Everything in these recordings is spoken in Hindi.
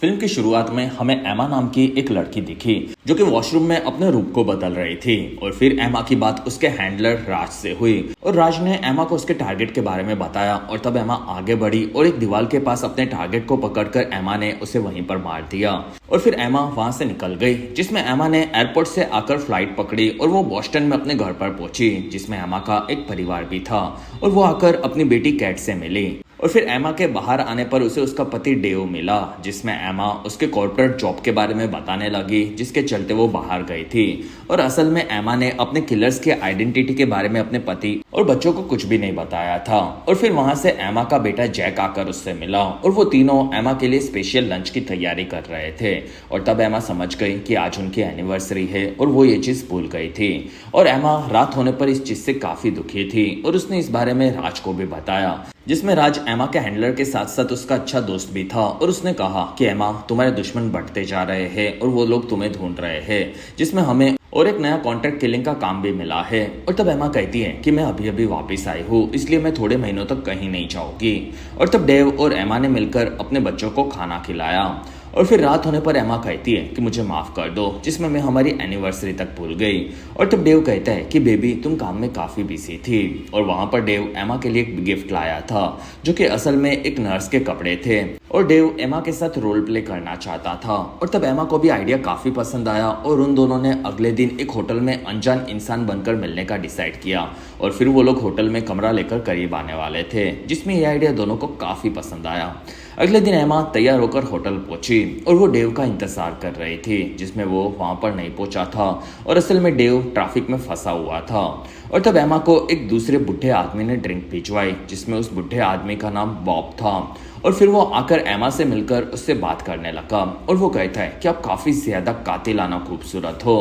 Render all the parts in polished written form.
फिल्म की शुरुआत में हमें एमा नाम की एक लड़की दिखी जो कि वॉशरूम में अपने रूप को बदल रही थी और फिर एमा की बात उसके हैंडलर राज से हुई और राज ने एमा को उसके टारगेट के बारे में बताया और तब एमा आगे बढ़ी और एक दीवार के पास अपने टारगेट को पकड़कर एमा ने उसे वहीं पर मार दिया और फिर एमा वहां से निकल गई, जिसमें एमा ने एयरपोर्ट से आकर फ्लाइट पकड़ी और वो बोस्टन में अपने घर पर पहुंची जिसमें एमा का एक परिवार भी था और वो आकर अपनी बेटी कैट से मिली। और फिर एमा के बाहर आने पर उसे उसका पति डेव मिला, जिसमें एमा उसके कॉर्पोरेट जॉब के बारे में बताने लगी जिसके चलते वो बाहर गई थी। और असल में एमा ने अपने किलर्स के आइडेंटिटी के बारे में अपने पति और बच्चों को कुछ भी नहीं बताया था। और फिर वहां से एमा का बेटा जैक आकर उससे मिला और वो तीनों एमा के लिए स्पेशल लंच की तैयारी कर रहे थे। और तब एमा समझ गई कि आज उनकी एनिवर्सरी है और वो ये चीज भूल गई थी। और एमा रात होने पर इस चीज से काफी दुखी थी और उसने इस बारे में राज को भी बताया, जिसमें राज एमा के हैंडलर के साथ साथ उसका अच्छा दोस्त भी था। और उसने कहा कि एमा, तुम्हारे दुश्मन बढ़ते जा रहे हैं और वो लोग तुम्हें ढूंढ रहे हैं, जिसमें हमें और एक नया कॉन्ट्रैक्ट किलिंग का काम भी मिला है। और तब एमा कहती है कि मैं अभी अभी वापस आई हूँ, इसलिए मैं थोड़े महीनों तक कहीं नहीं जाऊंगी। और तब डेव और एमा ने मिलकर अपने बच्चों को खाना खिलाया। और फिर रात होने पर एमा कहती है कि मुझे माफ कर दो, जिसमें मैं हमारी एनिवर्सरी तक भूल गई। और तब डेव कहता है कि बेबी, तुम काम में काफी बिजी थी। और वहां पर डेव एमा के लिए एक गिफ्ट लाया था जो कि असल में एक नर्स के कपड़े थे और डेव एमा के साथ रोल प्ले करना चाहता था। और तब एमा को भी आइडिया काफी पसंद आया और उन दोनों ने अगले दिन एक होटल में अनजान इंसान बनकर मिलने का डिसाइड किया। और फिर वो लोग होटल में कमरा लेकर करीब आने वाले थे, जिसमें ये आइडिया दोनों को काफी पसंद आया। अगले दिन एमा तैयार होकर होटल पहुंची और वो डेव का इंतजार कर रही थी, जिसमें वो वहां पर नहीं पहुंचा था और असल में डेव ट्रैफिक में फंसा हुआ था। और तब एमा को एक दूसरे बुढ़े आदमी ने ड्रिंक भिजवाई, जिसमें उस बुढ़े आदमी का नाम बॉब था। और फिर वो आकर एमा से मिलकर उससे बात करने लगा और वो कहता है कि आप काफी ज्यादा कातिलाना खूबसूरत हो।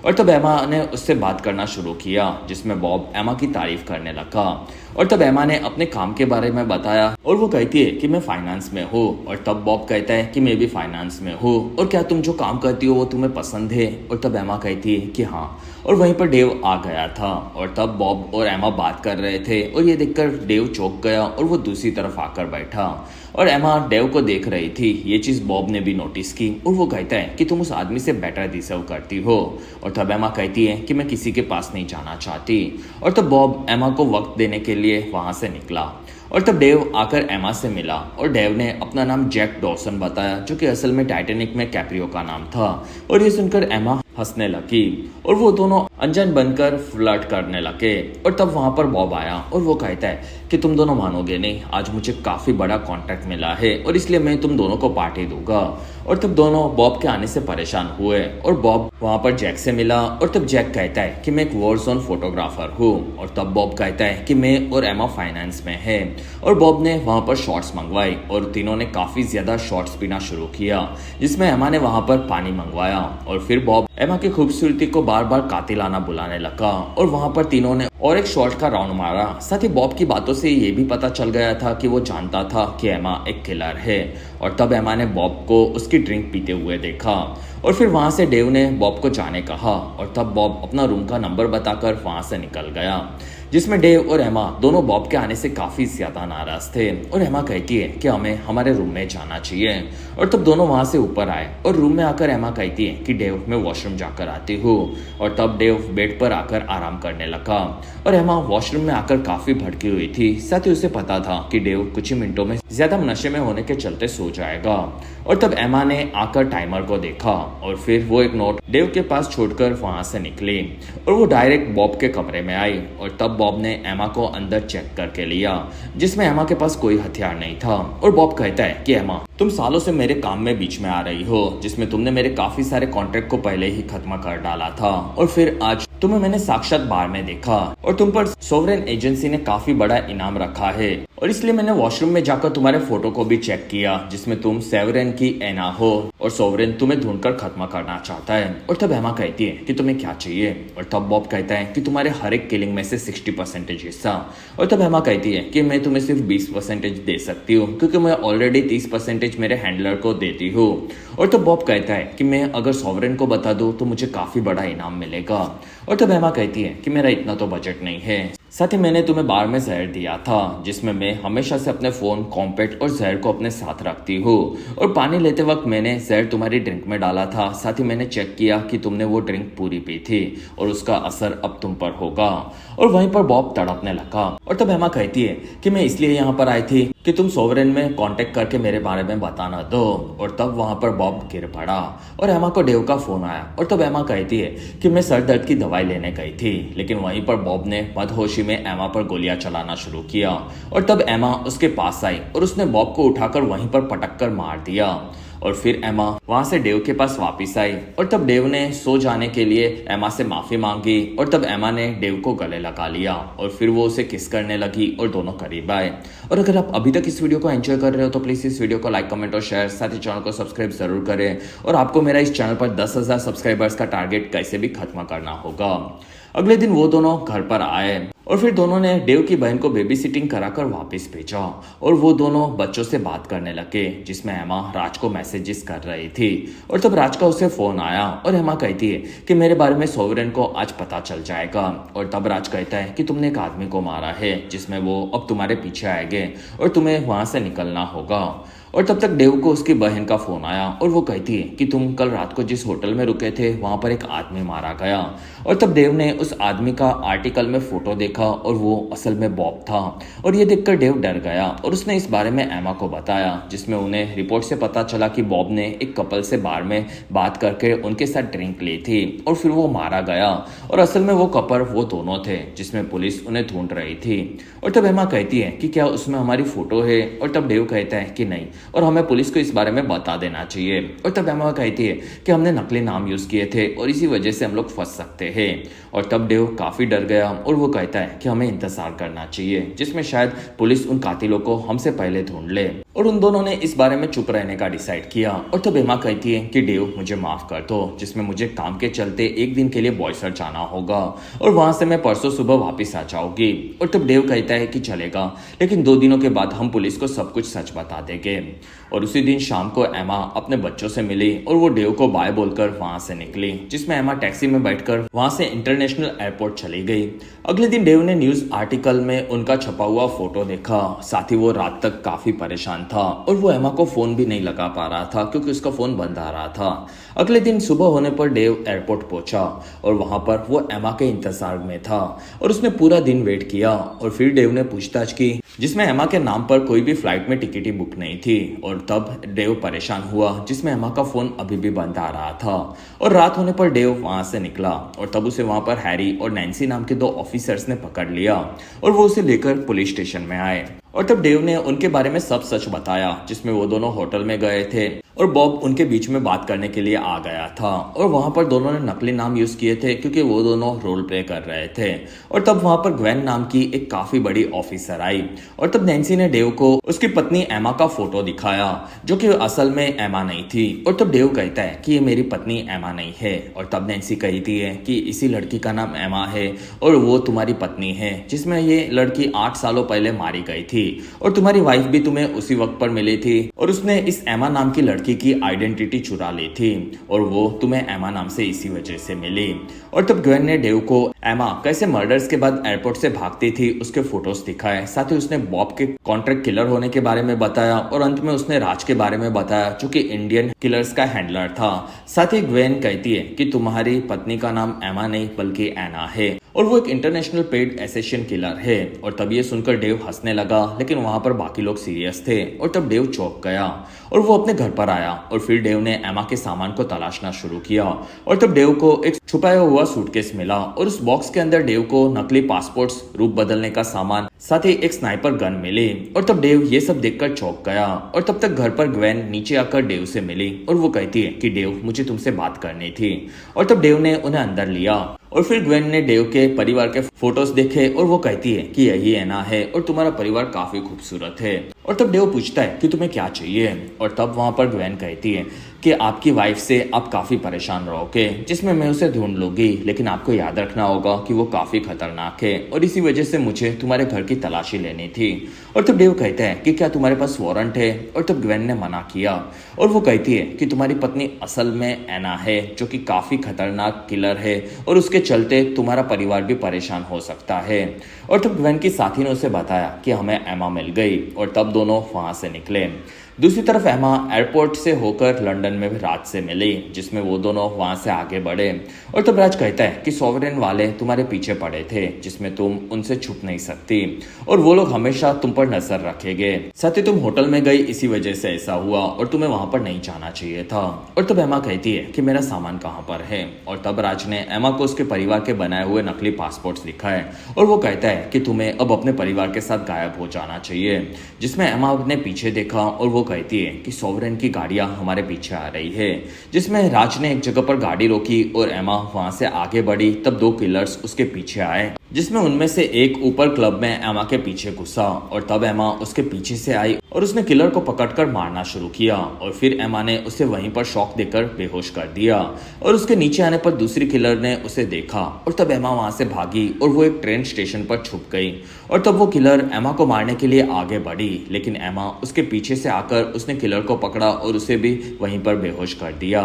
और तब एमा ने उससे बात करना शुरू किया, जिसमें बॉब एमा की तारीफ करने लगा। और तब एमा ने अपने काम के बारे में बताया और वो कहती है कि मैं फाइनेंस में हूँ। और तब बॉब कहता है कि मैं भी फाइनेंस में हूँ और क्या तुम जो काम करती हो वो तुम्हें पसंद है। और तब एमा कहती है कि हाँ। और वहीं पर डेव आ गया था और तब बॉब और एमा बात कर रहे थे और ये देखकर डेव चौंक गया और वो दूसरी तरफ आकर बैठा। और एमा डेव को देख रही थी, ये चीज बॉब ने भी नोटिस की और वो कहता है कि तुम उस आदमी से बेटर डिजर्व करती हो। और तब एमा कहती है कि मैं किसी के पास नहीं जाना चाहती। और तब बॉब एमा को वक्त देने के लिए वहां से निकला। और तब डेव आकर एमा से मिला और डेव ने अपना नाम जैक डॉसन बताया, जो कि असल में टाइटैनिक में कैप्रियो का नाम था। और ये सुनकर एमा हंसने लगी और वो दोनों अनजान बनकर फ्लर्ट करने लगे। और तब वहां पर बॉब आया और वो कहता है कि तुम दोनों मानोगे नहीं, आज मुझे काफी बड़ा कॉन्ट्रैक्ट मिला है और इसलिए मैं तुम दोनों को पार्टी दूंगा। और तब दोनों बॉब के आने से परेशान हुए और बॉब वहां पर जैक से मिला। और तब जैक कहता है कि मैं एक वॉर जोन फोटोग्राफर हूँ। और तब बॉब कहता है कि मैं और एमा फाइनेंस में है। और बॉब ने वहां पर शॉट्स मंगवाई और तीनों ने काफी ज्यादा शॉट्स पीना शुरू किया, जिसमें एमा ने वहां पर पानी मंगवाया। और फिर बॉब एमा की खूबसूरती को बार बार कातिलाना बुलाने लगा और वहां पर तीनों ने और एक शॉट का राउंड मारा। साथ ही बॉब की बातों से ये भी पता चल गया था कि वो जानता था कि एमा एक किलर है। और तब एमा ने बॉब को उसकी ड्रिंक पीते हुए देखा और फिर वहां से डेव ने बॉब को जाने कहा। और तब बॉब अपना रूम का नंबर बताकर वहां से निकल गया, जिसमें डेव और एमा दोनों बॉब के आने से काफी ज्यादा नाराज थे। और एमा कहती है कि हमें हमारे रूम में जाना चाहिए। और तब दोनों वहां से ऊपर आए और रूम में आकर एमा कहती है कि डेव, मैं वॉशरूम जाकर आती हूँ। और तब डेव बेड पर आकर आराम करने लगा और एमा वॉशरूम में आकर काफी भड़की हुई थी। साथ ही उसे पता था कि डेव कुछ ही मिनटों में ज्यादा नशे में होने के चलते सो जाएगा। और तब एमा ने आकर टाइमर को देखा और फिर वो एक नोट डेव के पास छोड़कर वहां से निकली और वो डायरेक्ट बॉब के कमरे में आई। और तब बॉब ने एमा को अंदर चेक करके लिया, जिसमें एमा के पास कोई हथियार नहीं था। और बॉब कहता है कि एमा, तुम सालों से मेरे काम में बीच में आ रही हो, जिसमें तुमने मेरे काफी सारे कॉन्ट्रैक्ट को पहले ही खत्म कर डाला था और फिर आज तुम्हें मैंने साक्षात बार में देखा और तुम पर सोवरेन एजेंसी ने काफी बड़ा इनाम रखा है और इसलिए मैंने वॉशरूम में जाकर तुम्हारे फोटो को भी चेक किया, जिसमें तुम सेवरेन की एना हो और सोवरेन तुम्हें ढूंढकर खत्म करना चाहता है। और तब एमा कहती है कि तुम्हें क्या चाहिए। और तब बॉब कहता है कि तुम्हारे हर एक किलिंग में से 60% हिस्सा। और तब एमा कहती है कि मैं तुम्हें सिर्फ 20% दे सकती हूँ, क्योंकि मैं ऑलरेडी 30% मेरे हैंडलर को देती हूँ। और तब बॉब कहता है कि मैं अगर सोवरेन को बता दूं तो मुझे काफी बड़ा इनाम मिलेगा। और तब एमा कहती है कि मेरा इतना तो बजट नहीं है, साथ ही मैंने तुम्हें बार में जहर दिया था जिसमें मैं हमेशा से अपने फोन, कॉम्पैक्ट और जहर को अपने साथ रखती हूँ, और पानी लेते वक्त मैंने जहर तुम्हारी ड्रिंक में डाला था। साथ ही मैंने चेक किया कि तुमने वो ड्रिंक पूरी पी थी और उसका असर अब तुम पर होगा। और वहीं पर बॉब तड़पने लगा और तब एमा कहती है कि मैं इसलिए यहाँ पर आई थी कि तुम सोवरेन में कांटेक्ट करके मेरे बारे में बताना दो। और तब वहां पर बॉब गिर पड़ा और एमा को डेव का फोन आया और तब एमा कहती है कि मैं सर दर्द की दवाई लेने गई थी, लेकिन वहीं पर बॉब ने मदहोशी में एमा पर गोलियां चलाना शुरू किया। और तब एमा उसके पास आई और उसने बॉब को उठाकर वहीं पर पटक कर मार दिया। और फिर एमा वहां से डेव के पास वापस आई और तब डेव ने सो जाने के लिए एमा से माफी मांगी और तब एमा ने डेव को गले लगा लिया और फिर वो उसे किस करने लगी और दोनों करीब आए। और अगर आप अभी तक इस वीडियो को एंजॉय कर रहे हो तो प्लीज इस वीडियो को लाइक, कमेंट और शेयर, साथ ही चैनल को सब्सक्राइब जरूर करें। और आपको मेरा इस चैनल पर 10,000 सब्सक्राइबर्स का टारगेट कैसे भी खत्म करना होगा। अगले दिन वो दोनों घर पर आए और फिर दोनों ने डेव की बहन को बेबी सिटिंग कराकर वापस भेजा और वो दोनों बच्चों से बात करने लगे, जिसमें एमा राज को मैसेजेस कर रही थी। और तब राज का उसे फोन आया और एमा कहती है कि मेरे बारे में सोवरेन को आज पता चल जाएगा। और तब राज कहता है कि तुमने एक आदमी को मारा है जिसमें वो अब तुम्हारे पीछे आएंगे और तुम्हें वहां से निकलना होगा। और तब तक डेव को उसकी बहन का फोन आया और वो कहती है कि तुम कल रात को जिस होटल में रुके थे वहां पर एक आदमी मारा गया। और तब डेव ने उस आदमी का आर्टिकल में फोटो देखा और वो असल में बॉब था। और ये देखकर डेव डर गया और उसने इस बारे में एमा को बताया, जिसमें उन्हें रिपोर्ट से पता चला कि बॉब ने एक कपल से बार में बात करके उनके साथ ड्रिंक ली थी और फिर वो मारा गया। और असल में वो कपल वो दोनों थे जिसमें पुलिस उन्हें ढूंढ रही थी। और तब एमा कहती है कि क्या उसमें हमारी फोटो है? और तब डेव कहता है कि नहीं और हमें पुलिस को इस बारे में बता देना चाहिए। और तब एमा कहती है कि हमने नकली नाम यूज किए थे और इसी वजह से हम लोग फंस सकते हैं। और तब डेव काफी डर गया और वो कहता है कि हमें इंतजार करना चाहिए, जिसमें शायद पुलिस उन कातिलों को हमसे पहले ढूंढ ले। और उन दोनों ने इस बारे में चुप रहने का डिसाइड किया। और तब एमा कहती है कि डेव मुझे माफ कर दो, जिसमें मुझे काम के चलते एक दिन के लिए बॉयसर जाना होगा और वहां से मैं परसों सुबह वापस आ जाऊंगी। और तब डेव कहता है कि चलेगा, लेकिन 2 दिनों के बाद हम पुलिस को सब कुछ सच बता देंगे। और उसी दिन शाम को एमा अपने बच्चों से मिली और वो डेव को बाय बोलकर वहां से निकली, जिसमें एमा टैक्सी में बैठकर वहां से इंटरनेशनल एयरपोर्ट चली गई। अगले दिन डेव ने न्यूज आर्टिकल में उनका छपा हुआ फोटो देखा, साथ ही वो रात तक काफी परेशान था और वो एमा को फोन भी नहीं लगा पा रहा था क्योंकि उसका फोन बंद आ रहा था। अगले दिन सुबह होने पर डेव एयरपोर्ट पहुंचा और वहां पर वो एमा के इंतजार में था और उसने पूरा दिन वेट किया। और फिर डेव ने पूछताछ की, जिसमें एमा के नाम पर कोई भी फ्लाइट में टिकट ही बुक नहीं थी। और तब डेव परेशान हुआ, जिसमें एमा का फोन अभी भी बंद आ रहा था। और रात होने पर डेव वहां से निकला और तब उसे वहां पर हैरी और नैन्सी नाम के 2 ऑफिसर्स ने पकड़ लिया और वो उसे लेकर पुलिस स्टेशन में आए। और तब डेव ने उनके बारे में सब सच बताया, जिसमें वो दोनों होटल में गए थे और बॉब उनके बीच में बात करने के लिए आ गया था। और वहां पर दोनों ने नकली नाम यूज किए थे क्योंकि वो दोनों रोल प्ले कर रहे थे। और तब वहां पर ग्वेन नाम की एक काफी बड़ी ऑफिसर आई और तब नैन्सी ने डेव को उसकी पत्नी एमा का फोटो दिखाया, जो कि असल में एमा नहीं थी। और तब डेव कहता है कि ये मेरी पत्नी एमा नहीं है। और तब नैन्सी कहती है कि इसी लड़की का नाम एमा है और वो तुम्हारी पत्नी है, जिसमें ये लड़की 8 सालों पहले मारी गई थी और तुम्हारी वाइफ भी तुम्हें उसी वक्त पर मिली थी और उसने इस एमा नाम की लड़की की आइडेंटिटी चुरा ली थी और वो तुम्हें एमा नाम से इसी वजह से मिली। और तब ग्वेन ने डेव को एमा कैसे मर्डर्स के बाद एयरपोर्ट से भागती थी उसके फोटोज दिखाए, साथ ही उसने बॉब के कॉन्ट्रैक्ट किलर होने के बारे में बताया और अंत में उसने राज के बारे में बताया, जो कि इंडियन किलर्स का हैंडलर था। साथ ही ग्वेन कहती है कि तुम्हारी पत्नी का नाम एमा नहीं बल्कि एना है और वो एक इंटरनेशनल पेड एसेसिन किलर है। और तब ये सुनकर डेव हंसने लगा, लेकिन वहां पर बाकी लोग सीरियस थे और तब डेव चौंक गया और वो अपने घर पर आया। और फिर डेव ने एमा के सामान को तलाशना शुरू किया और तब डेव को एक छुपाया हुआ सूटकेस मिला और उस बॉक्स के अंदर डेव को नकली पासपोर्ट्स, रूप बदलने का सामान, साथ ही एक स्नाइपर गन मिली। और तब डेव ये सब देखकर चौंक गया। और तब तक घर पर ग्वेन नीचे आकर डेव से मिली और वो कहती है कि डेव मुझे तुमसे बात करनी थी। और तब डेव ने उन्हें अंदर लिया और फिर ग्वेन ने डेव के परिवार के फोटोज देखे और वो कहती है कि यही एना है और तुम्हारा परिवार काफी खूबसूरत है। और तब डेव पूछता है कि तुम्हें क्या चाहिए। और तब वहां पर ग्वेन कहती है कि आपकी वाइफ से आप काफ़ी परेशान रहोगे, जिसमें मैं उसे ढूंढ लूंगी, लेकिन आपको याद रखना होगा कि वो काफ़ी खतरनाक है और इसी वजह से मुझे तुम्हारे घर की तलाशी लेनी थी। और तब डेव कहता है कि क्या तुम्हारे पास वारंट है। और तब ग्वेन ने मना किया और वो कहती है कि तुम्हारी पत्नी असल में एना है, जो कि काफ़ी खतरनाक किलर है और उसके चलते तुम्हारा परिवार भी परेशान हो सकता है। और तब ग्वेन की साथी ने उसे बताया कि हमें एमा मिल गई और तब दोनों वहाँ से निकले। दूसरी तरफ एमा एयरपोर्ट से होकर लंदन में भी राज से मिली, जिसमें वो दोनों वहां से आगे बढ़े। और तब राज कहता है कि सॉवरेन वाले तुम्हारे पीछे पड़े थे, जिसमें तुम उनसे छुप नहीं सकती और वो लोग हमेशा तुम पर नजर रखेंगे। साथ ही तुम होटल में गई, इसी वजह से ऐसा हुआ और तुम्हें वहां पर नहीं जाना चाहिए था। और तब एमा कहती है कि मेरा सामान कहाँ पर है। और तब राज ने एमा को उसके परिवार के बनाए हुए नकली पासपोर्ट दिखाए और वो कहता है कि तुम्हें अब अपने परिवार के साथ गायब हो जाना चाहिए। जिसमें एमा अपने पीछे देखा और वो कहती है कि सॉवरेन की गाड़ियां हमारे पीछे आ रही है। जिसमें राज ने एक जगह पर गाड़ी रोकी और एमा वहां से आगे बढ़ी। तब दो किलर्स उसके पीछे आए, जिसमें उनमें से एक ऊपर क्लब में एमा के पीछे घुसा और तब एमा उसके पीछे से आई और उसने किलर को पकड़कर मारना शुरू किया। और फिर एमा ने उसे वहीं पर शॉक देकर बेहोश कर दिया और उसके नीचे आने पर दूसरी किलर ने उसे देखा और तब एमा वहां से भागी और वो एक ट्रेन स्टेशन पर छुप गई। और तब वो किलर एमा को मारने के लिए आगे बढ़ी, लेकिन एमा उसके पीछे से आकर उसने किलर को पकड़ा और उसे भी वहीं पर बेहोश कर दिया।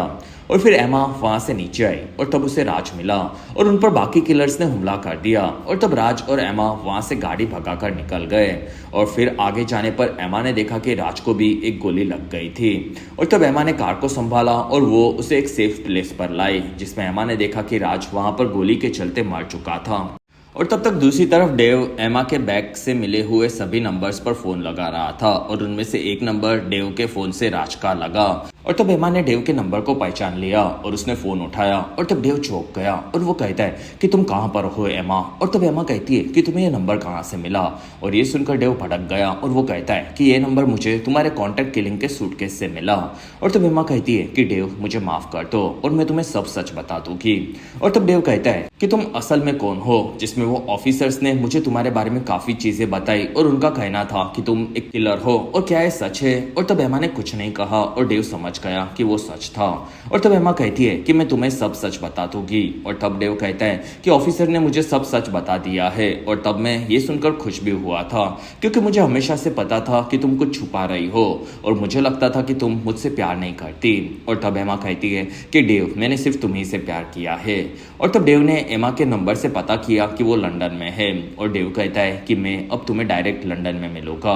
और फिर एमा वहां से नीचे आई और तब उसे राज मिला और उन पर बाकी किलर्स ने हमला कर दिया। और तब राज और एमा वहां से गाड़ी भगाकर निकल गए। और फिर आगे जाने पर एमा ने देखा कि राज को भी एक गोली लग गई थी। और तब एमा ने कार को संभाला और वो उसे एक सेफ प्लेस पर लाई, जिसमें एमा ने देखा कि राज वहां पर गोली के चलते मर चुका था। और तब तक दूसरी तरफ डेव एमा के बैग से मिले हुए सभी नंबर्स पर फोन लगा रहा था और उनमें से एक नंबर डेव के फोन से राज का लगा। और तब एमा ने डेव के नंबर को पहचान लिया और उसने फोन उठाया। और तब डेव चौंक गया और वो कहता है कि तुम कहाँ पर हो एमा। और तब एमा कहती है कि तुम्हें ये नंबर कहाँ से मिला। और ये सुनकर डेव भड़क गया और वो कहता है कि ये नंबर मुझे तुम्हारे कॉन्टैक्ट किलिंग के सूटकेस से मिला। और तब एमा कहती है कि डेव मुझे माफ कर दो और मैं तुम्हें सब सच बता दूंगी। और तब डेव कहता है कि तुम असल में कौन हो, जिसमें वो ऑफिसर्स ने मुझे तुम्हारे बारे में काफी चीजें बताई और उनका कहना था कि तुम एक किलर हो और क्या ये सच है। और तब एमा ने कुछ नहीं कहा और डेव समझ गया कि वो सच था। और तब एमा कहती है कि मैं तुम्हें सब सच बता दूंगी। और तब डेव कहता है कि ऑफिसर ने मुझे सब सच बता दिया है। और तब मैं ये सुनकर खुश भी हुआ था, क्योंकि मुझे हमेशा से पता था कि तुम कुछ छुपा रही हो और मुझे लगता था कि तुम मुझसे प्यार नहीं करती। और तब एमा कहती है कि डेव मैंने सिर्फ तुम्ही से प्यार किया है। और तब डेव ने एमा के नंबर से पता किया कि वो लंदन में है। और डेव कहता है कि मैं अब तुम्हें डायरेक्ट लंदन में मिलूंगा।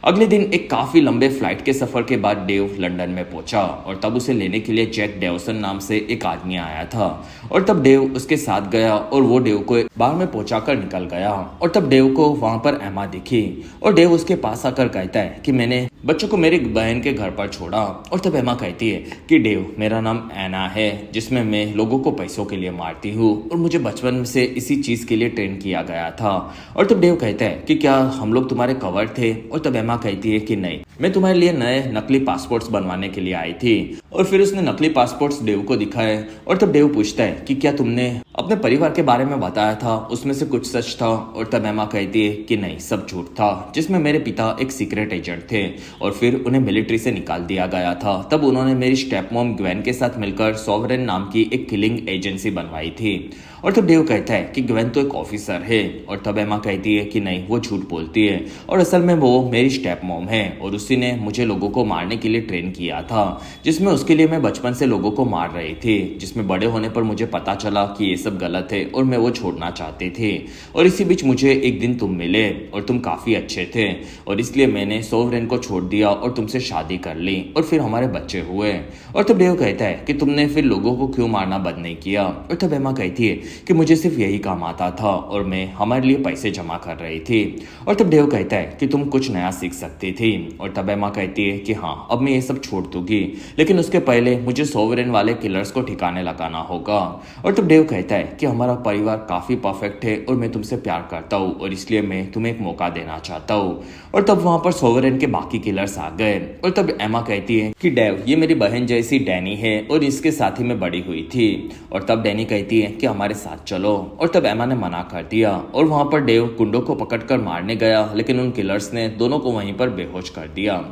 अगले दिन एक काफी लंबे फ्लाइट के सफर के बाद डेव लंदन में पहुंचा और तब उसे लेने के लिए जैक डेवसन नाम से एक आदमी आया था। और तब डेव उसके साथ गया और वो डेव को बार में पहुंचाकर निकल गया। और तब डेव को वहां पर एमा दिखी और डेव उसके पास आकर कहता है कि मैंने बच्चों को मेरी बहन के घर पर छोड़ा। और तब एमा कहती है कि डेव मेरा नाम एना है, जिसमें मैं लोगों को पैसों के लिए मारती हूँ और मुझे बचपन से इसी चीज के लिए ट्रेन किया गया था। और तब डेव कहता है कि क्या हम लोग तुम्हारे कवर थे। और तब एमा कहती है कि नहीं, मैं तुम्हारे लिए नए नकली पासपोर्ट्स बनवाने के लिए आई थी। और फिर उसने नकली पासपोर्ट्स डेव को दिखाए। और तब डेव पूछता है कि क्या तुमने अपने परिवार के बारे में बताया था, उसमें से कुछ सच था। और तब एमा कहती है कि नहीं, सब झूठ था, जिसमें मेरे पिता एक सीक्रेट एजेंट थे और फिर उन्हें मिलिट्री से निकाल दिया गया था। तब उन्होंने मेरी स्टेपमॉम ग्वेन के साथ मिलकर सॉवरेन नाम की एक किलिंग एजेंसी बनवाई थी। और तब डेव कहता है कि ग्वेन तो एक ऑफिसर है। और तब एमा कहती है कि नहीं, वो झूठ बोलती है और असल में वो मेरी स्टेपमॉम है और उसी ने मुझे लोगों को मारने के लिए ट्रेन किया था, जिसमें उसके लिए मैं बचपन से लोगों को मार रही थी, जिसमें बड़े होने पर मुझे पता चला कि ये सब गलत है और मैं वो छोड़ना चाहती थी। और इसी बीच मुझे एक दिन तुम मिले और तुम काफी अच्छे थे और इसलिए मैंने सॉवरेन को छोड़ दिया और तुमसे शादी कर ली और फिर हमारे बच्चे हुए। और तब डेव कहता है कि तुमने फिर लोगों को क्यों मारना बंद नहीं किया। और तब एमा कहती है कि मुझे सिर्फ यही काम आता था और मैं हमारे लिए पैसे जमा कर रही थी। और तब डेव कहता है कि तुम कुछ नया सीख सकती थी। और तब एमा कहती है कि हाँ, अब मैं ये सब छोड़ दूंगी, लेकिन उसके पहले मुझे सॉवरेन वाले किलर्स को ठिकाने लगाना होगा। और तब डेव कहता कहता है कि हमारा परिवार काफी परफेक्ट है और मैं तुमसे प्यार करता हूँ और इसलिए मैं तुम्हें एक मौका देना चाहता हूँ। और तब वहां पर सोवरेन के बाकी किलर्स आ गए और तब एमा कहती है कि डेव, ये मेरी बहन जैसी डैनी है और इसके साथ ही मैं बड़ी हुई थी। और तब डैनी कहती है कि हमारे साथ चलो। और तब एमा ने मना कर दिया और वहां पर डेव गुंडों को पकड़कर मारने गया, लेकिन उन किलर्स ने दोनों को वहीं पर बेहोश कर दिया।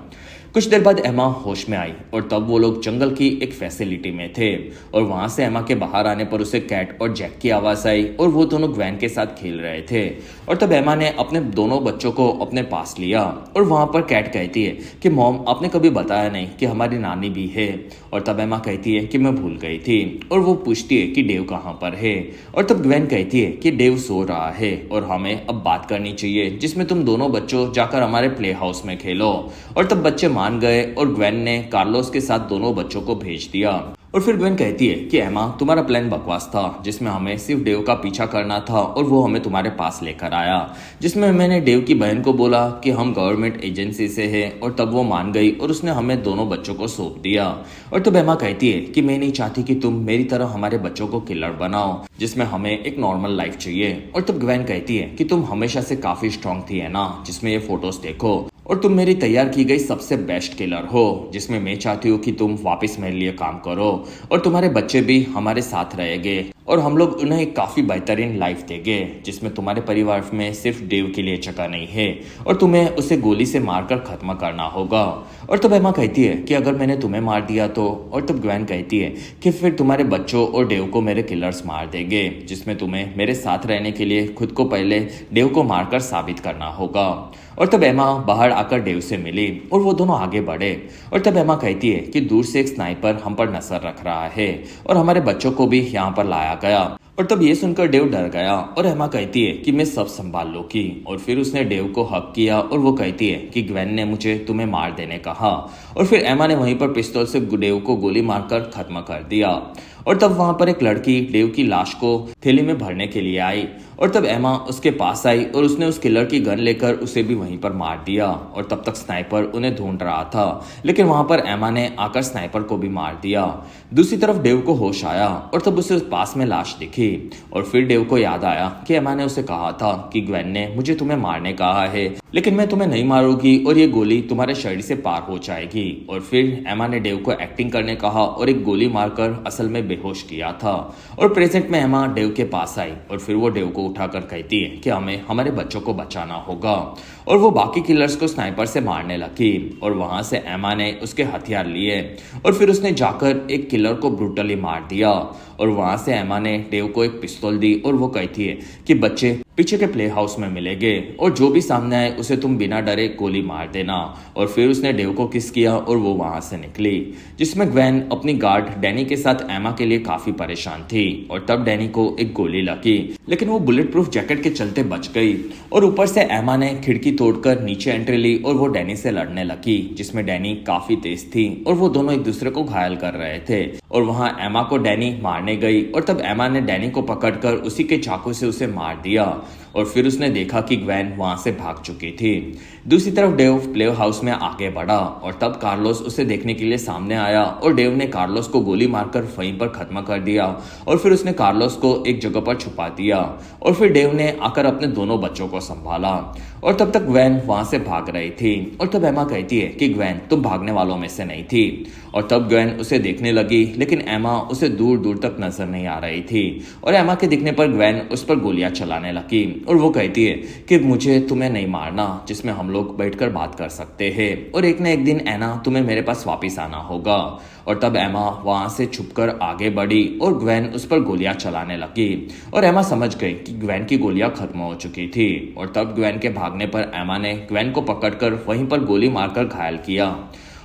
कुछ देर बाद एमा होश में आई और तब वो लोग जंगल की एक फैसिलिटी में थे और वहां से एमा के बाहर आने पर उसे कैट और जैक की आवाज आई और वो दोनों ग्वेन के साथ खेल रहे थे। और तब एमा ने अपने दोनों बच्चों को अपने पास लिया और वहां पर कैट कहती है कि मॉम, आपने कभी बताया नहीं कि हमारी नानी भी है। और तब एमा कहती है कि मैं भूल गई थी। और वो पूछती है कि डेव कहाँ पर है। और तब ग्वेन कहती है कि डेव सो रहा है और हमें अब बात करनी चाहिए जिसमें तुम दोनों बच्चों जाकर हमारे प्ले हाउस में खेलो। और तब बच्चे मान गए और ग्वेन ने कार्लोस के साथ दोनों बच्चों को भेज दिया। और फिर ग्वेन कहती है कि एमा, तुम्हारा प्लान बकवास था जिसमें हमें सिर्फ डेव का पीछा करना था और वो हमें तुम्हारे पास लेकर आया, जिसमें मैंने डेव की बहन को बोला कि हम गवर्नमेंट एजेंसी से हैं और तब वो मान गई और उसने हमें दोनों बच्चों को सौंप दिया। और तब एमा कहती है कि मैं नहीं चाहती कि तुम मेरी तरह हमारे बच्चों को किलर बनाओ जिसमें हमें एक नॉर्मल लाइफ चाहिए। और तब ग्वेन कहती है कि तुम हमेशा से काफी स्ट्रांग थी है ना, जिसमें ये फोटोज देखो, और तुम मेरी तैयार की गई सबसे बेस्ट किलर हो, जिसमें मैं चाहती हूँ कि तुम वापस मेरे लिए काम करो और तुम्हारे बच्चे भी हमारे साथ रहेंगे और हम लोग उन्हें एक काफी बेहतरीन लाइफ देंगे जिसमें तुम्हारे परिवार में सिर्फ डेव के लिए जगह नहीं है और तुम्हें उसे गोली से मारकर खत्म करना होगा। और तब एमा कहती है कि अगर मैंने तुम्हें मार दिया तो। और तब ग्वेन कहती है कि फिर तुम्हारे बच्चों और डेव को मेरे किलर्स मार देंगे, जिसमें तुम्हें मेरे साथ रहने के लिए खुद को पहले डेव को मारकर साबित करना होगा। और तब एमा बाहर आकर डेव से मिली और वो दोनों आगे बढ़े। और तब एमा कहती है कि दूर से एक स्नाइपर हम पर नजर रख रहा है और हमारे बच्चों को भी यहाँ पर लाया गया। और तब ये सुनकर डेव डर गया और एमा कहती है कि मैं सब संभाल लूंगी। और फिर उसने डेव को हक किया और वो कहती है कि ग्वेन ने मुझे तुम्हें मार देने कहा। और फिर एमा ने वहीं पर पिस्तौल से डेव को गोली मारकर खत्म कर दिया। और तब वहां पर एक लड़की डेव की लाश को थैली में भरने के लिए आई और तब एमा उसके पास आई और उसने उस किलर की गन लेकर उसे भी वहीं पर मार दिया। और तब तक स्नाइपर उन्हें ढूंढ रहा था, लेकिन वहां पर एमा ने आकर स्नाइपर को भी मार दिया। दूसरी तरफ डेव को होश आया और तब उसे उस पास में लाश दिखी और फिर डेव को याद आया कि एमा ने उसे कहा था कि ग्वेन ने मुझे तुम्हें मारने कहा है, लेकिन मैं तुम्हें नहीं मारूंगी और ये गोली तुम्हारे शरीर से पार हो जाएगी। और फिर एमा ने डेव को एक्टिंग करने कहा और एक गोली मारकर असल में बेहोश किया था। और प्रेजेंट में एमा डेव के पास आई और फिर वो डेव को उठाकर कहती है कि हमें हमारे बच्चों को बचाना होगा। और वो बाकी किलर्स को स्नाइपर से मारने लगी और वहां से एमा ने उसके हथियार लिए और फिर उसने जाकर एक किलर को ब्रूटली मार दिया। और वहां से एमा ने डेव को एक पिस्तौल दी और वो कहती है कि बच्चे पीछे के प्ले हाउस में मिलेंगे और जो भी सामने आए उसे तुम बिना डरे गोली मार देना। और फिर उसने डेव को किस किया और वो वहां से निकली, जिसमें ग्वेन अपनी गार्ड डैनी के साथ एमा के लिए काफी परेशान थी। और तब डैनी को एक गोली लगी, लेकिन वो बुलेट प्रूफ जैकेट के चलते बच गई। और ऊपर से एमा ने खिड़की तोड़कर नीचे एंट्री ली और वो डैनी से लड़ने लगी, जिसमें डैनी काफी तेज थी और वो दोनों एक दूसरे को घायल कर रहे थे। और वहां एमा को डैनी मारने गई और तब एमा ने डैनी को पकड़कर उसी के चाकू से उसे मार दिया। और फिर उसने देखा कि ग्वेन वहां से भाग चुकी थी। दूसरी तरफ डेव प्ले हाउस में आगे बढ़ा और तब कार्लोस उसे देखने के लिए सामने आया और डेव ने कार्लोस को गोली मारकर वहीं पर खत्म कर दिया। और फिर उसने कार्लोस को एक जगह पर छुपा दिया और फिर डेव ने आकर अपने दोनों बच्चों को संभाला। और तब तक ग्वेन वहां से भाग रही थी और तब एमा कहती है कि ग्वेन तुम भागने वालों में से नहीं थी। और तब ग्वेन उसे देखने लगी, लेकिन एमा उसे दूर दूर तक नजर नहीं आ रही थी। और एमा के दिखने पर ग्वेन उस पर गोलियां चलाने लगी और वो कहती है कि मुझे तुम्हें नहीं मारना, जिसमें हम लोग बैठकर बात कर सकते हैं और एक न एक दिन एना तुम्हें मेरे पास वापस आना होगा। और तब एमा वहां से छुपकर आगे बढ़ी और ग्वेन उस पर गोलियां चलाने लगी और एमा समझ गई कि ग्वेन की गोलियां खत्म हो चुकी थी। और तब ग्वेन के भागने पर एमा ने ग्वेन को पकड़कर वहीं पर गोली मारकर घायल किया।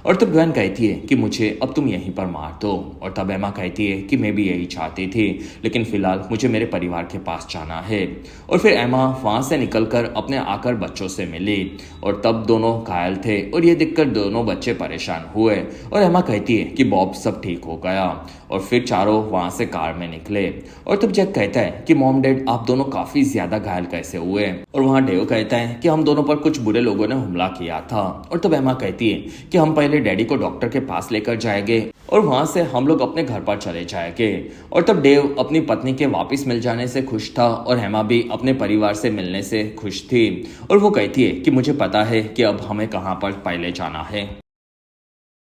और तब ग्वेन कहती है कि मुझे अब तुम यहीं पर मार दो। और तब एमा कहती है कि मैं भी यही चाहती थी, लेकिन फिलहाल मुझे मेरे परिवार के पास जाना है। और फिर एमा वहां से निकलकर अपने आकर बच्चों से मिली और तब दोनों घायल थे और ये देखकर दोनों बच्चे परेशान हुए। और एमा कहती है कि बॉब सब ठीक हो गया। और फिर चारों वहां से कार में निकले और तब जैक कहता है कि मॉम डैड आप दोनों काफी ज्यादा घायल कैसे हुए। और वहां डेव कहता है कि हम दोनों पर कुछ बुरे लोगों ने हमला किया था। और तब एमा कहती है कि हम पहले डैडी को डॉक्टर के पास लेकर जाएंगे और वहां से हम लोग अपने घर पर चले जाएंगे। और तब डेव अपनी पत्नी के वापस मिल जाने से खुश था और एमा भी अपने परिवार से मिलने से खुश थी। और वो कहती है कि मुझे पता है कि अब हमें कहाँ पर पहले जाना है।